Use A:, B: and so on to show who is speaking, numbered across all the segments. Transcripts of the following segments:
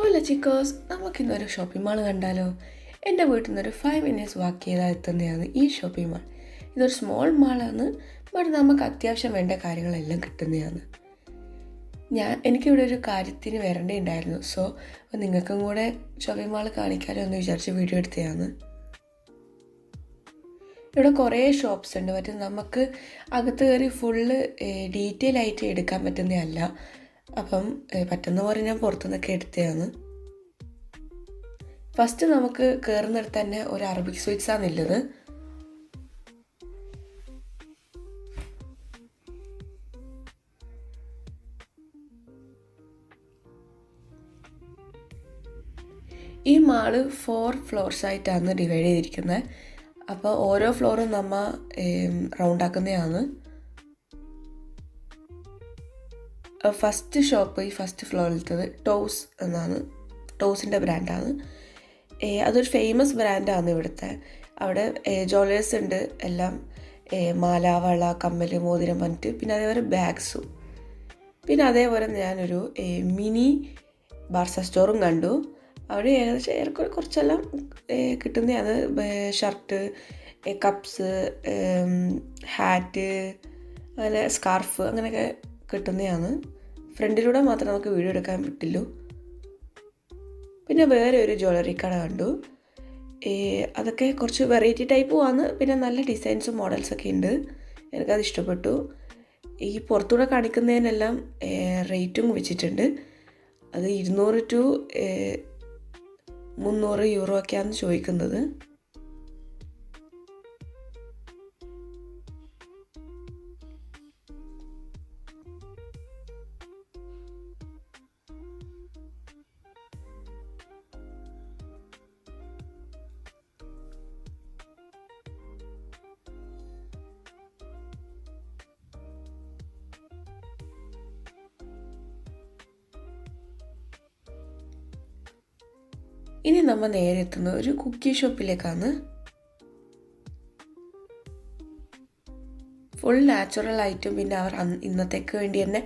A: Hola chicos, നമുക്കിന്നൊരു shopping mall കണ്ടാലോ? എൻ്റെ വീട്ടിൽ നിന്നൊരു 5 minutes വാക്ക് ചെയ്താൽ എത്തുന്നതാണ് ഈ ഷോപ്പിംഗ് മാൾ. ഇതൊരു സ്മോൾ മാളാണ്, ബട്ട് നമുക്ക് അത്യാവശ്യം വേണ്ട കാര്യങ്ങളെല്ലാം കിട്ടുന്നതാണ്. എനിക്കിവിടെ ഒരു കാര്യത്തിന് വരേണ്ടതുണ്ടായിരുന്നു. സോ നിങ്ങൾക്കും കൂടെ ഷോപ്പിംഗ് മാൾ കാണിക്കാമല്ലോ എന്ന് വിചാരിച്ച് വീഡിയോ എടുത്തതാണ്. ഇവിടെ കുറേ ഷോപ്സ് ഉണ്ട്, പക്ഷേ നമുക്ക് അകത്ത് കയറി ഫുള്ള് ഡീറ്റെയിൽ ആയിട്ട് എടുക്കാൻ പറ്റുന്നതല്ല. അപ്പം പറ്റുന്ന പോലെ ഞാൻ പുറത്തുനിന്നൊക്കെ എടുത്തതാണ്. ഫസ്റ്റ് നമുക്ക് കയറുന്നിടത്ത് തന്നെ ഒരു അറബിക് സ്വീറ്റ്സാണുള്ളത്. ഈ മാള് 4 floors ആയിട്ടാണ് ഡിവൈഡ് ചെയ്തിരിക്കുന്നത്. അപ്പോൾ ഓരോ ഫ്ലോറും നമ്മൾ റൗണ്ടാക്കുന്നതാണ്. ഫസ്റ്റ് ഷോപ്പ് ഈ ഫസ്റ്റ് ഫ്ലോറിലത്തത് ടോസ് എന്നാണ്. ടോസിൻ്റെ ബ്രാൻഡാണ്. അതൊരു ഫേമസ് ബ്രാൻഡാണ് ഇവിടുത്തെ. അവിടെ ജ്വല്ലേഴ്സ് ഉണ്ട്, എല്ലാം മാല, വള, കമ്മൽ, മോതിരം പറഞ്ഞിട്ട്, പിന്നെ അതേപോലെ ബാഗ്സും. പിന്നെ അതേപോലെ ഞാനൊരു മിനി ബാർസ സ്റ്റോറും കണ്ടു. അവിടെ ഏകദേശം ഏറെക്കുറെ കുറച്ചെല്ലാം കിട്ടുന്നതാണ്. ഷർട്ട്, കപ്സ്, ഹാറ്റ്, അങ്ങനെ സ്കാർഫ്, അങ്ങനെയൊക്കെ കിട്ടുന്നതാണ്. ഫ്രണ്ടിലൂടെ മാത്രമേ നമുക്ക് വീഡിയോ എടുക്കാൻ പറ്റുള്ളൂ. പിന്നെ വേറെ ഒരു ജ്വല്ലറി കട കണ്ടു. അതൊക്കെ കുറച്ച് വെറൈറ്റി ടൈപ്പും ആണ്, പിന്നെ നല്ല ഡിസൈൻസും മോഡൽസൊക്കെ ഉണ്ട്. എനിക്കത് ഇഷ്ടപ്പെട്ടു. ഈ പുറത്തൂടെ കാണിക്കുന്നതിനെല്ലാം റേറ്റും വെച്ചിട്ടുണ്ട്. അത് 200 to 300 euro ഒക്കെയാണ് ചോദിക്കുന്നത്. ഇനി നമ്മൾ നേരെ എത്തുന്നത് ഒരു കുക്കി ഷോപ്പിലേക്കാണ്. ഫുൾ നാച്ചുറൽ ആയിട്ടും പിന്നെ അവർ ഇന്നത്തേക്ക് വേണ്ടി തന്നെ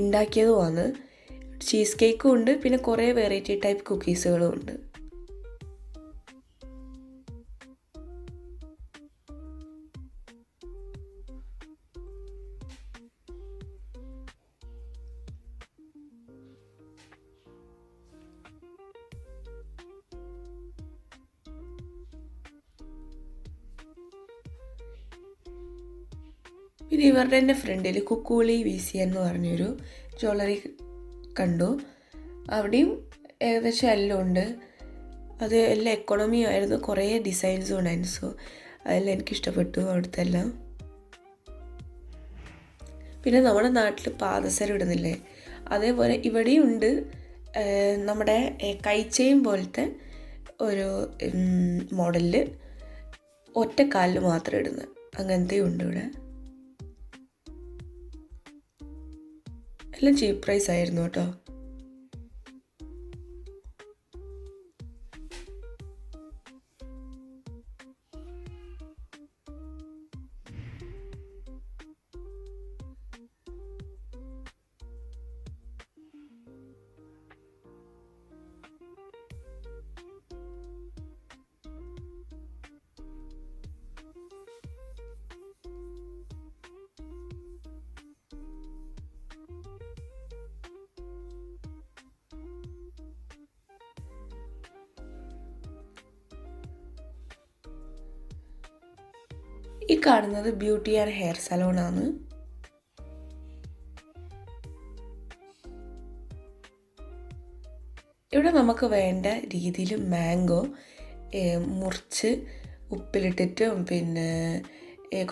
A: ഉണ്ടാക്കിയതുമാണ്. ചീസ് കേക്കും ഉണ്ട്, പിന്നെ കുറേ വെറൈറ്റി ടൈപ്പ് കുക്കീസുകളും ഉണ്ട്. പിന്നെ ഇവരുടെ തന്നെ ഫ്രണ്ടിൽ കുക്കൂളി VC എന്ന് പറഞ്ഞൊരു ജ്വല്ലറി കണ്ടു. അവിടെയും ഏകദേശം എല്ലാം ഉണ്ട്. അത് എല്ലാം എക്കോണമി ആയിരുന്നു, കുറേ ഡിസൈൻസും ഉണ്ടായിരുന്നു. സോ അതെല്ലാം എനിക്കിഷ്ടപ്പെട്ടു അവിടുത്തെ എല്ലാം. പിന്നെ നമ്മുടെ നാട്ടിൽ പാദസരം ഇടുന്നില്ലേ, അതേപോലെ ഇവിടെയും ഉണ്ട്. നമ്മുടെ കൈച്ചെയിൻ പോലത്തെ ഒരു മോഡലിൽ ഒറ്റക്കാലിൽ മാത്രം ഇടുന്നത്, അങ്ങനത്തെയും ഉണ്ട് ഇവിടെ. എല്ലാം ചീപ്പ് പ്രൈസ് ആയിരുന്നു കേട്ടോ. ഈ കാണുന്നത് ബ്യൂട്ടി ആൻഡ് ഹെയർ സലോണാണ്. ഇവിടെ നമുക്ക് വേണ്ട രീതിയിൽ മാംഗോ മുറിച്ച് ഉപ്പിലിട്ടിട്ടും പിന്നെ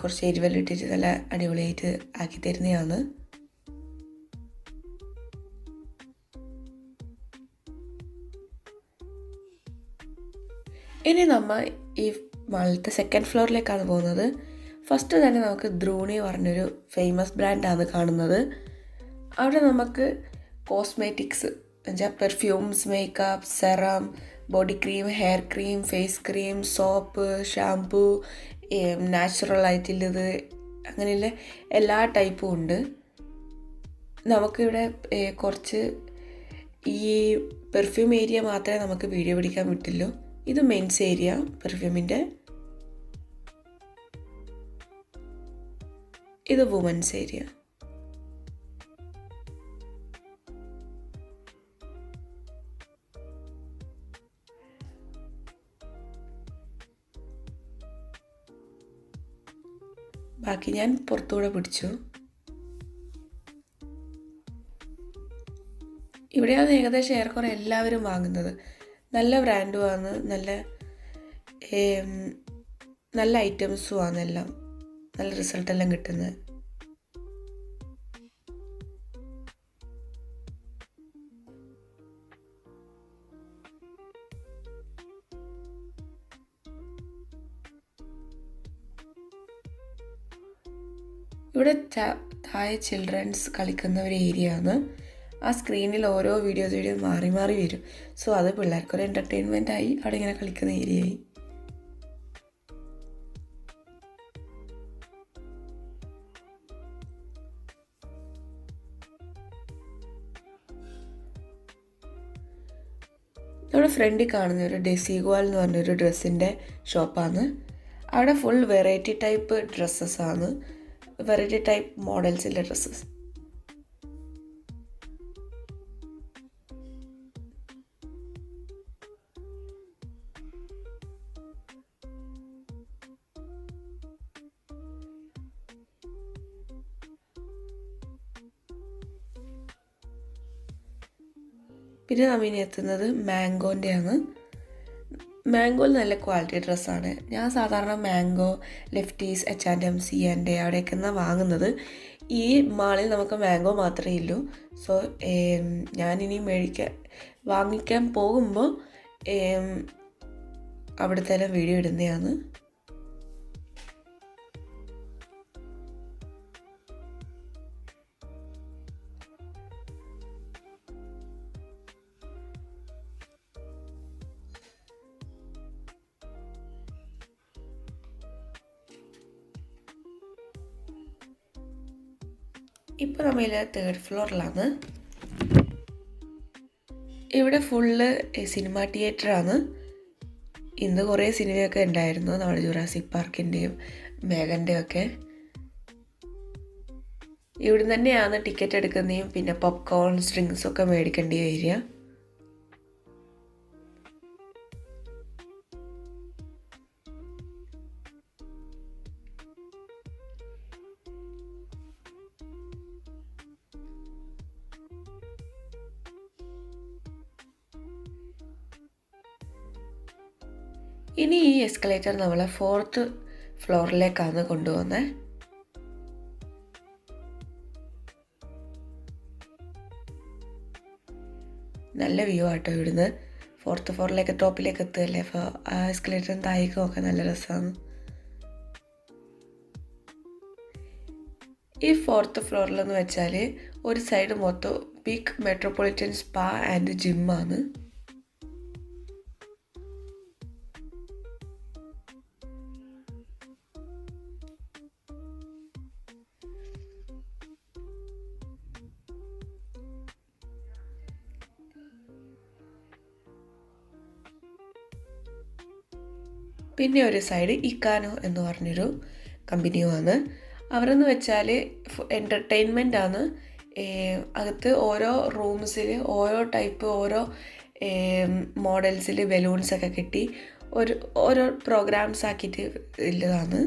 A: കുറച്ച് എരിവെല്ലിട്ടിട്ട് നല്ല അടിപൊളിയായിട്ട് ആക്കി തരുന്നതാണ്. ഇനി നമ്മൾ ഈ മാളിലത്തെ സെക്കൻഡ് ഫ്ലോറിലേക്കാണ് പോകുന്നത്. ഫസ്റ്റ് തന്നെ നമുക്ക് ദ്രൂണി പറഞ്ഞൊരു ഫേമസ് ബ്രാൻഡാണ് കാണുന്നത്. അവിടെ നമുക്ക് കോസ്മെറ്റിക്സ് എന്നുവെച്ചാൽ perfumes, makeup, serum, body cream, hair cream, face cream, soap, shampoo, natural ആയിട്ടുള്ളത്, അങ്ങനെയുള്ള എല്ലാ ടൈപ്പും ഉണ്ട്. നമുക്കിവിടെ കുറച്ച് ഈ പെർഫ്യൂം ഏരിയ മാത്രമേ നമുക്ക് വീഡിയോ പിടിക്കാൻ പറ്റുള്ളൂ. ഇത് മെൻസ് ഏരിയ പെർഫ്യൂമിൻ്റെ, ഇത് വുമൻസ് ഏരിയ. ബാക്കി ഞാൻ പുറത്തുകൂടെ പിടിച്ചു. ഇവിടെയാണ് ഏകദേശം ഏറെക്കുറെ എല്ലാവരും വാങ്ങുന്നത്. നല്ല ബ്രാൻഡുമാണ്, നല്ല ഐറ്റംസും ആണ്, എല്ലാം നല്ല റിസൾട്ടെല്ലാം കിട്ടുന്നത്. ഇവിടെ താഴെ ചിൽഡ്രൻസ് കളിക്കുന്ന ഒരു ഏരിയ ആണ്. ആ സ്ക്രീനിൽ ഓരോ വീഡിയോ മാറി മാറി വരും. സോ അത് പിള്ളേർക്കൊരു എൻ്റർടൈൻമെൻ്റ് ആയി അവിടെ ഇങ്ങനെ കളിക്കുന്ന ഏരിയയായി. നമ്മുടെ ഫ്രണ്ടിൽ കാണുന്ന ഒരു ഡെസിഗ്വാൾ എന്ന് പറഞ്ഞൊരു ഡ്രസ്സിൻ്റെ ഷോപ്പാണ്. അവിടെ ഫുൾ വെറൈറ്റി ടൈപ്പ് ഡ്രസ്സസ് ആണ്, വെറൈറ്റി ടൈപ്പ് മോഡൽസിൻ്റെ ഡ്രസ്സസ്. പിന്നെ നമ്മൾ ഇനി എത്തുന്നത് മാംഗോൻ്റെ ആണ്. മാംഗോയിൽ നല്ല ക്വാളിറ്റി ഡ്രസ്സാണ്. ഞാൻ സാധാരണ മാംഗോ, ലെഫ്റ്റീസ്, H&M, C&A അവിടെയൊക്കെ വാങ്ങുന്നത്. ഈ മാളിൽ നമുക്ക് മാംഗോ മാത്രമേ ഉള്ളൂ. സോ ഞാനിനി വാങ്ങിക്കാൻ പോകുമ്പോൾ അവിടുത്തെ വീഡിയോ ഇടുന്നതാണ്. ഇപ്പോൾ നമ്മൾ 3rd ഫ്ലോറിലാണ്. ഇവിടെ ഫുള്ള് സിനിമ തിയേറ്ററാണ്. ഇന്ന് കുറേ സിനിമയൊക്കെ ഉണ്ടായിരുന്നു, നമ്മുടെ ജുറാസിക് പാർക്കിൻ്റെയും മേഘൻ്റെയും ഒക്കെ. ഇവിടെ തന്നെയാണ് ടിക്കറ്റ് എടുക്കുന്നതും പിന്നെ പോപ്കോൺ, ഡ്രിങ്ക്സൊക്കെ മേടിക്കേണ്ട ഏരിയ. ഇനി ഈ എസ്കലേറ്റർ നമ്മളെ 4th ഫ്ലോറിലേക്കാണ് കൊണ്ടുപോകുന്നത്. നല്ല വ്യൂ ആട്ടോ ഇവിടുന്ന്. 4th ഫ്ലോറിലേക്ക് ടോപ്പിലേക്ക് എത്തുകയല്ലേ, അപ്പോൾ ആ എസ്കലേറ്ററിന് താഴേക്ക് നോക്കാൻ നല്ല രസമാണ്. ഈ 4th ഫ്ലോറിലെന്ന് വെച്ചാൽ ഒരു സൈഡ് മൊത്തം ബിഗ് മെട്രോപൊളിറ്റൻ സ്പാ ആൻഡ് ജിമ്മാണ്. പിന്നെ ഒരു സൈഡ് ഇക്കാനോ എന്ന് പറഞ്ഞൊരു കമ്പനിയുമാണ്. അവരെന്ന് വെച്ചാൽ എൻ്റർടൈൻമെൻ്റ് ആണ്. അകത്ത് ഓരോ റൂംസിൽ ഓരോ മോഡൽസിൽ ബലൂൺസൊക്കെ കെട്ടി ഓരോ പ്രോഗ്രാംസ് ആക്കിയിട്ട് ഉള്ളതാണ്.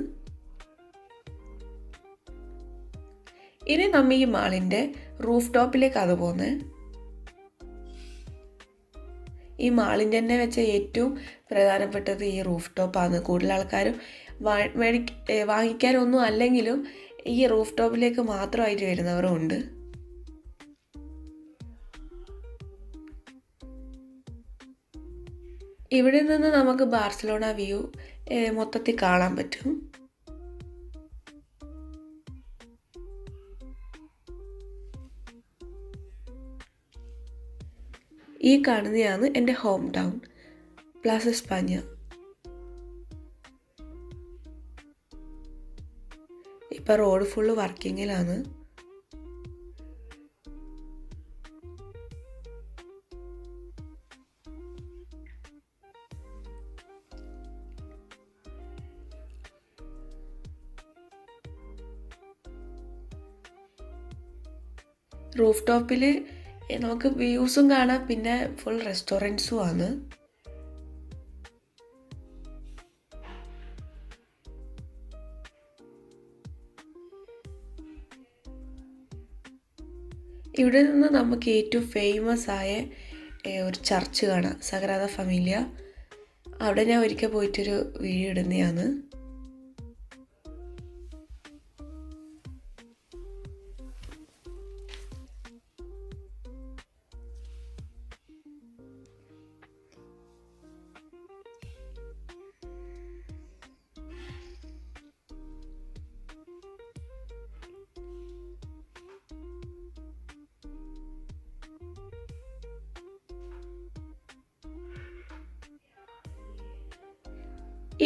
A: ഇനി നമ്മൾ ഈ മാളിൻ്റെ റൂഫ് ടോപ്പിലേക്കാണ് പോകുന്നത്. ഈ മാളിൻ്റെ തന്നെ വെച്ച ഏറ്റവും പ്രധാനപ്പെട്ടത് ഈ റൂഫ് ടോപ്പാണ്. കൂടുതൽ ആൾക്കാരും വാങ്ങിക്കാനൊന്നും അല്ലെങ്കിലും ഈ റൂഫ് ടോപ്പിലേക്ക് മാത്രമായിട്ട് വരുന്നവരും ഉണ്ട്. ഇവിടെ നിന്ന് നമുക്ക് ബാർസലോണ വ്യൂ മൊത്തത്തിൽ കാണാൻ പറ്റും. ഈ കാണുന്നതാണ് എൻ്റെ ഹോം ടൗൺ, പ്ലാസ എസ്പാഞ്ഞ. ഇപ്പം റോഡ് ഫുള്ള് വർക്കിങ്ങിലാണ്. റൂഫ് ടോപ്പിൽ നമുക്ക് വ്യൂസും കാണാം, പിന്നെ ഫുൾ റെസ്റ്റോറൻറ്റ്സും ആണ്. ഇവിടെ നിന്ന് നമുക്ക് ഏറ്റവും ഫേമസ് ആയ ഒരു ചർച്ച് കാണാം, സഗ്രാദ ഫാമിലിയ. അവിടെ ഞാൻ ഒരിക്കൽ പോയിട്ടൊരു വീഡിയോ ഇടുന്നതാണ്.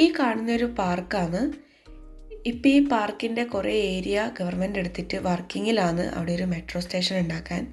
A: ഈ കാണുന്നൊരു പാർക്കാണ്. ഇപ്പം ഈ പാർക്കിൻ്റെ കുറേ ഏരിയ ഗവൺമെൻറ് എടുത്തിട്ട് വർക്കിങ്ങിലാണ് അവിടെ ഒരു മെട്രോ സ്റ്റേഷൻ ഉണ്ടാക്കാൻ.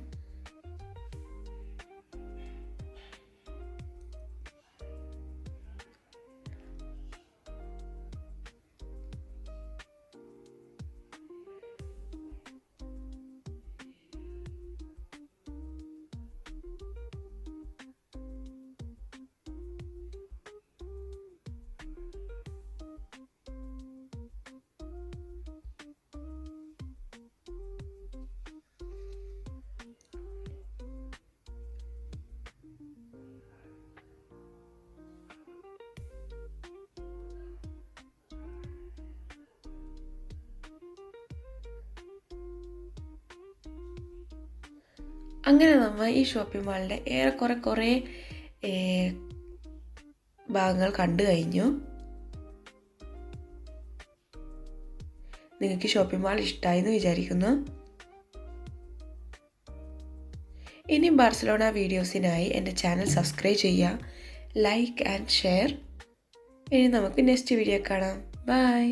A: അങ്ങനെ നമ്മൾ ഈ ഷോപ്പിംഗ് മാളിൻ്റെ ഏറെക്കുറെ കുറേ ഭാഗങ്ങൾ കണ്ടു കഴിഞ്ഞു. നിങ്ങൾക്ക് ഷോപ്പിംഗ് മാൾ ഇഷ്ടമായി എന്ന് വിചാരിക്കുന്നു. ഇനി ബാർസലോണ വീഡിയോസിനായി എൻ്റെ ചാനൽ സബ്സ്ക്രൈബ് ചെയ്യുക, ലൈക്ക് ആൻഡ് ഷെയർ. ഇനി നമുക്ക് നെക്സ്റ്റ് വീഡിയോ കാണാം. ബൈ.